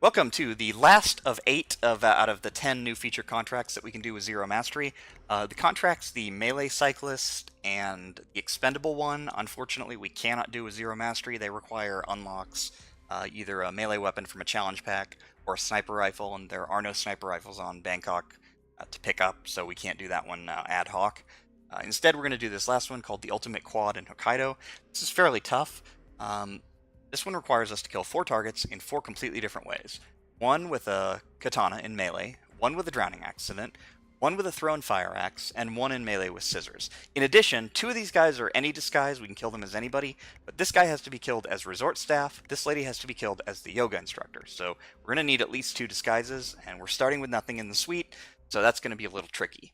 Welcome to the last of 8 out of the 10 new feature contracts that we can do with Zero Mastery. The contracts, the Melee Cyclist and the Expendable one, unfortunately we cannot do with Zero Mastery. They require unlocks, either a melee weapon from a challenge pack or a sniper rifle, and there are no sniper rifles on Bangkok to pick up, so we can't do that one ad hoc. Instead, we're going to do this last one called the Ultimate Quad in Hokkaido. This is fairly tough. This one requires us to kill 4 targets in 4 completely different ways. One with a katana in melee, one with a drowning accident, one with a thrown fire axe, and one in melee with scissors. In addition, 2 of these guys are any disguise, we can kill them as anybody, but this guy has to be killed as resort staff, this lady has to be killed as the yoga instructor. So we're going to need at least 2 disguises, and we're starting with nothing in the suite, so that's going to be a little tricky.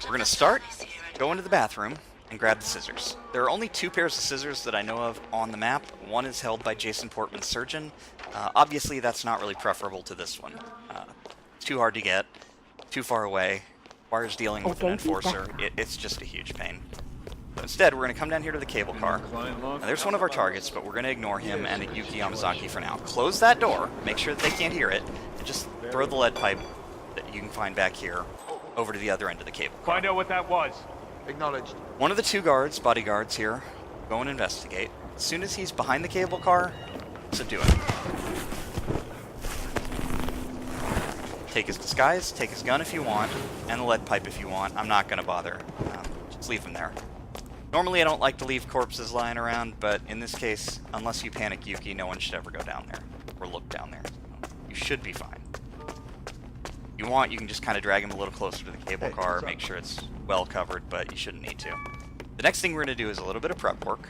We're going to start, go into the bathroom, and grab the scissors. There are only 2 pairs of scissors that I know of on the map. One is held by Jason Portman's surgeon. Obviously, that's not really preferable to this one. It's too hard to get, too far away, requires dealing with an enforcer. It's just a huge pain. So instead, we're going to come down here to the cable car. Now, there's one of our targets, but we're going to ignore him and Yuki Yamazaki for now. Close that door, make sure that they can't hear it, and just throw the lead pipe that you can find back here over to the other end of the cable car. Find out what that was. Acknowledged. One of the 2 bodyguards here, go and investigate. As soon as he's behind the cable car, subdue him. Take his disguise, take his gun if you want, and the lead pipe if you want. I'm not going to bother. Just leave him there. Normally I don't like to leave corpses lying around, but in this case, unless you panic Yuki, no one should ever go down there, or look down there. You should be fine. If you want, you can just kind of drag him a little closer to the cable car, make sure it's well covered, but you shouldn't need to. The next thing we're going to do is a little bit of prep work.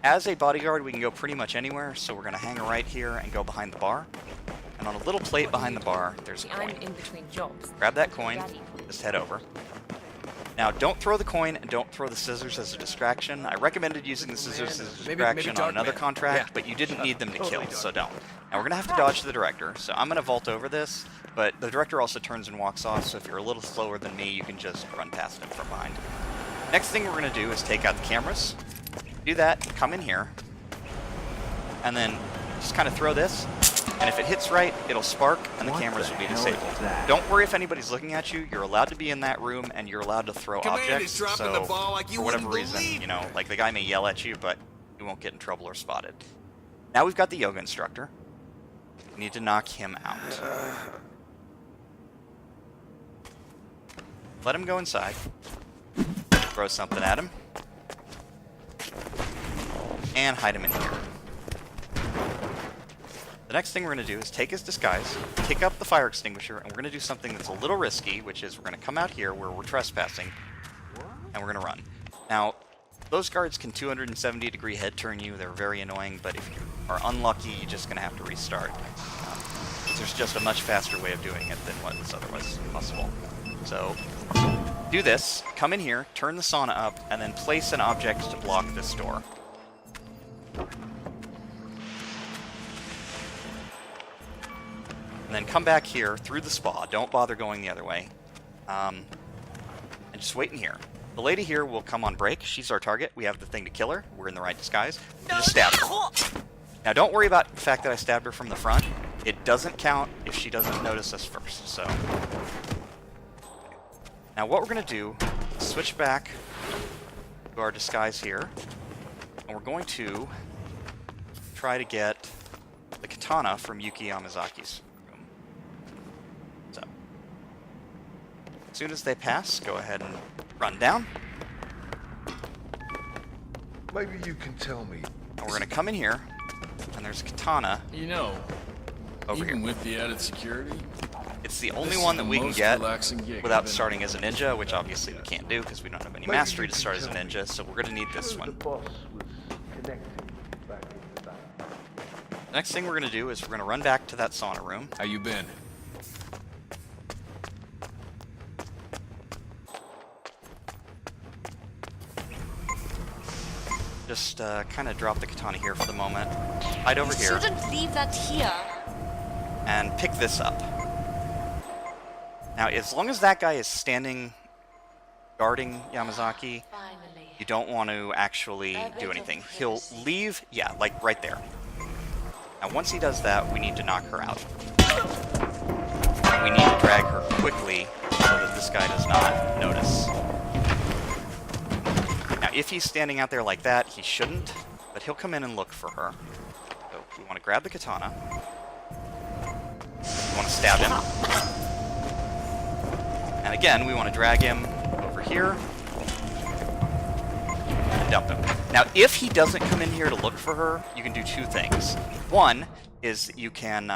As a bodyguard, we can go pretty much anywhere, so we're going to hang a right here and go behind the bar. And on a little plate behind the bar, there's a coin. I'm in between jobs. Grab that coin, just head over. Now, don't throw the coin and don't throw the scissors as a distraction. I recommended using the scissors as a distraction on another contract, but you didn't need them to kill, so don't. Now, we're going to have to dodge the director, so I'm going to vault over this, but the director also turns and walks off, so if you're a little slower than me, you can just run past him from behind. Next thing we're going to do is take out the cameras. Do that, come in here, and then just kind of throw this. And if it hits right, it'll spark, and the cameras will be disabled. Don't worry if anybody's looking at you. You're allowed to be in that room, and you're allowed to throw objects. So, for whatever reason, you know, like the guy may yell at you, but you won't get in trouble or spotted. Now we've got the yoga instructor. We need to knock him out. Let him go inside. Throw something at him. And hide him in here. The next thing we're going to do is take his disguise, pick up the fire extinguisher, and we're going to do something that's a little risky, which is we're going to come out here where we're trespassing, and we're going to run. Now, those guards can 270-degree head turn you. They're very annoying, but if you are unlucky, you're just going to have to restart. There's just a much faster way of doing it than what is otherwise possible. So, do this, come in here, turn the sauna up, and then place an object to block this door. And then come back here through the spa. Don't bother going the other way. And just wait in here. The lady here will come on break. She's our target. We have the thing to kill her. We're in the right disguise. We just stab her. Now don't worry about the fact that I stabbed her from the front. It doesn't count if she doesn't notice us first. So now what we're going to do is switch back to our disguise here. And we're going to try to get the katana from Yuki Yamazaki's. As soon as they pass, go ahead and run down. Maybe you can tell me. And we're going to come in here, and there's a katana over even here. With the added security, It's the only one that we can get without starting as a ninja, which obviously we can't do because we don't have any mastery to start as a ninja, so we're going to need this one. The next thing we're going to do is we're going to run back to that sauna room. How you been? Just kind of drop the katana here for the moment. Hide over here. You shouldn't leave that here. and pick this up. Now, as long as that guy is standing guarding Yamazaki, you don't want to actually do anything. He'll leave, yeah, like right there. Now, once he does that, we need to knock her out. We need to drag her quickly so that this guy does not notice. Now, if he's standing out there like that, he shouldn't, but he'll come in and look for her. So we want to grab the katana. We want to stab him. And again, we want to drag him over here and dump him. Now, if he doesn't come in here to look for her, you can do two things. One is you can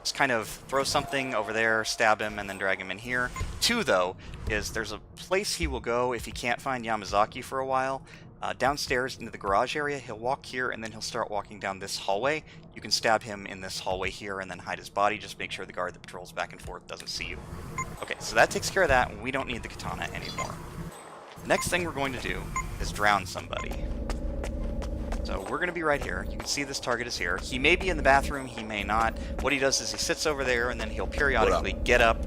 just kind of throw something over there, stab him, and then drag him in here. Two, though, is there's a place he will go if he can't find Yamazaki for a while. Downstairs into the garage area, he'll walk here, and then he'll start walking down this hallway. You can stab him in this hallway here and then hide his body. Just make sure the guard that patrols back and forth doesn't see you. Okay, so that takes care of that, and we don't need the katana anymore. The next thing we're going to do is drown somebody. So we're going to be right here. You can see this target is here. He may be in the bathroom, he may not. What he does is he sits over there, and then he'll periodically get up,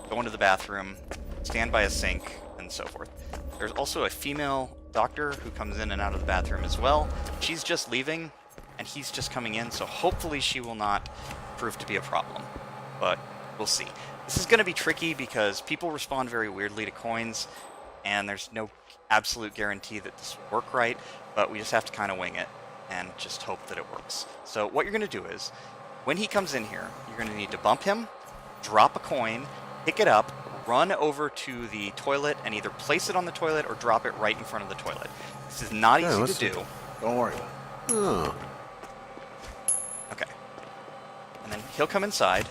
go into the bathroom, stand by a sink, and so forth. There's also a female doctor who comes in and out of the bathroom as well. She's just leaving, and he's just coming in, so hopefully she will not prove to be a problem. But we'll see. This is going to be tricky because people respond very weirdly to coins, and there's no absolute guarantee that this will work right, but we just have to kind of wing it and just hope that it works. So what you're going to do is, when he comes in here, you're going to need to bump him, drop a coin, pick it up, run over to the toilet, and either place it on the toilet or drop it right in front of the toilet. This is not easy to do. Don't worry. Oh. Okay. And then he'll come inside,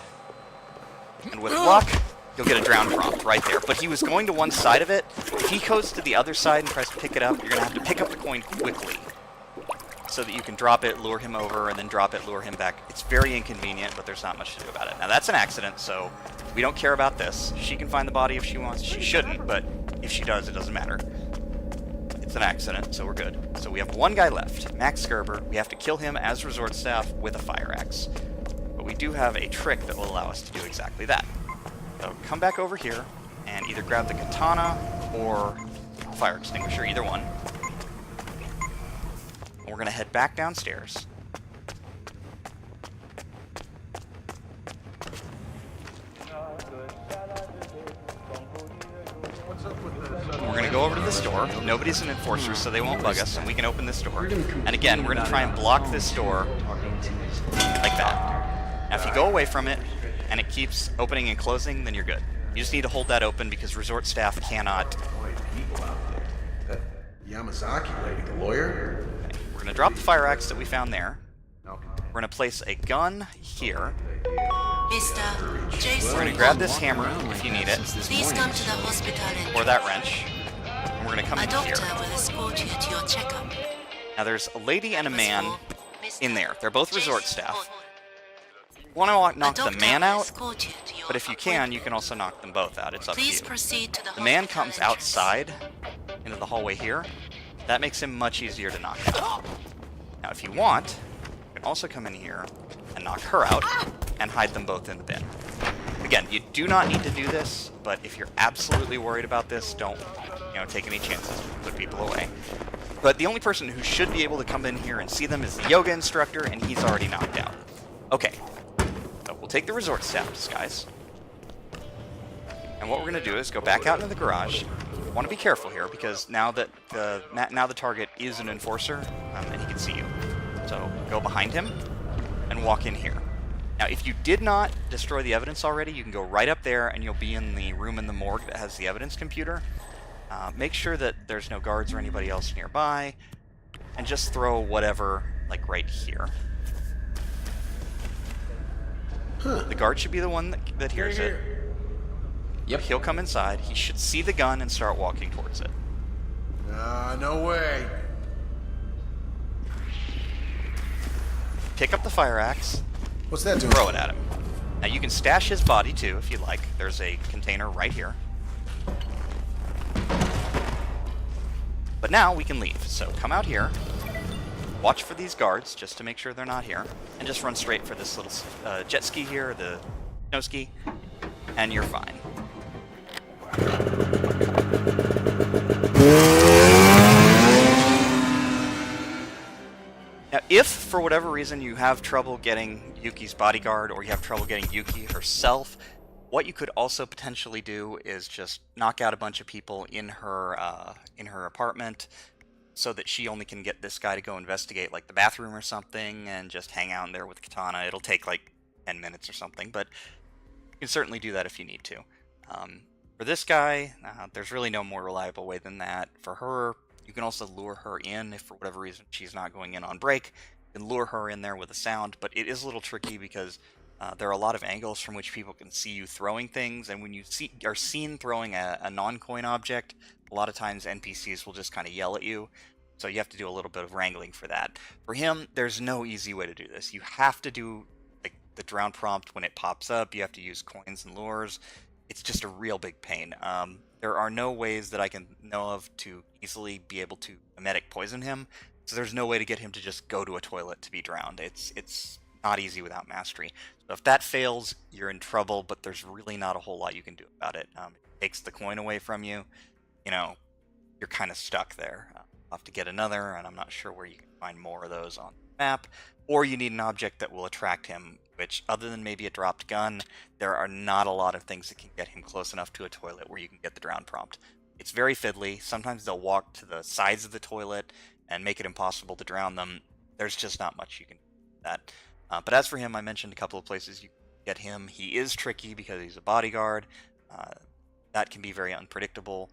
and with luck, you'll get a drown prompt right there. But he was going to one side of it. If he goes to the other side and tries to pick it up, you're going to have to pick up the coin quickly so that you can drop it, lure him over, and then drop it, lure him back. It's very inconvenient, but there's not much to do about it. Now, that's an accident, so we don't care about this. She can find the body if she wants. She shouldn't, but if she does, it doesn't matter. It's an accident, so we're good. So we have one guy left, Max Gerber. We have to kill him as resort staff with a fire axe. But we do have a trick that will allow us to do exactly that. So come back over here and either grab the katana or the fire extinguisher, either one. And we're going to head back downstairs. We're going to go over to this door. Nobody's an enforcer, so they won't bug us, and we can open this door. And again, we're going to try and block this door like that. Now, if you go away from it, and it keeps opening and closing, then you're good. You just need to hold that open because resort staff cannot. That Yamazaki lady, the lawyer? Okay. We're going to drop the fire axe that we found there. We're going to place a gun here. Mr. Jason, We're going to grab this hammer if you need it, please come to the hospital. or that wrench. And we're going to come A in here. doctor will escort you to your checkup. Now there's a lady and a man Mr. in there. They're both resort Jason, staff. You want to knock the doctor man will out, escort you to your but if you can, you can also knock them both out. It's up to Please you. proceed to the The man hospital comes entrance. outside into the hallway here. That makes him much easier to knock out. Now, if you want, you can also come in here and knock her out and hide them both in the bin. Again, you do not need to do this, but if you're absolutely worried about this, don't, take any chances. Put people away. But the only person who should be able to come in here and see them is the yoga instructor, and he's already knocked out. Okay. So we'll take the resort staff disguise. And what we're going to do is go back out into the garage. You want to be careful here because now that the target is an enforcer, and he can see you. So go behind him and walk in here. Now, if you did not destroy the evidence already, you can go right up there and you'll be in the room in the morgue that has the evidence computer. Make sure that there's no guards or anybody else nearby, and just throw whatever, like right here. The guard should be the one that hears it. Yep. He'll come inside. He should see the gun and start walking towards it. No way. Pick up the fire axe. What's that doing? Throw it at him. Now you can stash his body too if you like. There's a container right here. But now we can leave. So come out here. watch for these guards just to make sure they're not here, and just run straight for this little jet ski here, the snow ski, and you're fine. Now, if for whatever reason you have trouble getting Yuki's bodyguard, or you have trouble getting Yuki herself, what you could also potentially do is just knock out a bunch of people in her apartment, so that she only can get this guy to go investigate like the bathroom or something, and just hang out in there with Katana. It'll take like 10 minutes or something, but you can certainly do that if you need to. For this guy, there's really no more reliable way than that. For her, you can also lure her in if for whatever reason she's not going in on break. You can lure her in there with a sound, but it is a little tricky because there are a lot of angles from which people can see you throwing things, and when you are seen throwing a non-coin object, a lot of times NPCs will just kind of yell at you, so you have to do a little bit of wrangling for that. For him, there's no easy way to do this. You have to do like the drown prompt when it pops up. You have to use coins and lures. It's just a real big pain. There are no ways that I can know of to easily be able to emetic poison him, so there's no way to get him to just go to a toilet to be drowned. It's not easy without mastery. So if that fails, you're in trouble, but there's really not a whole lot you can do about it. It takes the coin away from you, you're kind of stuck there. I'll have to get another, and I'm not sure where you can find more of those on the map, or you need an object that will attract him, which, other than maybe a dropped gun, there are not a lot of things that can get him close enough to a toilet where you can get the drown prompt. It's very fiddly. Sometimes they'll walk to the sides of the toilet and make it impossible to drown them. There's just not much you can do with that. But as for him, I mentioned a couple of places you can get him. He is tricky because he's a bodyguard. That can be very unpredictable,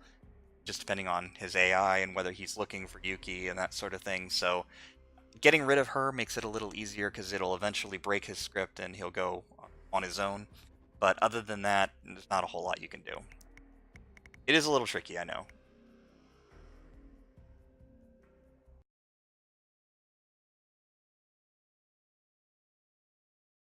just depending on his AI and whether he's looking for Yuki and that sort of thing. So getting rid of her makes it a little easier because it'll eventually break his script and he'll go on his own. But other than that, there's not a whole lot you can do. It is a little tricky, I know.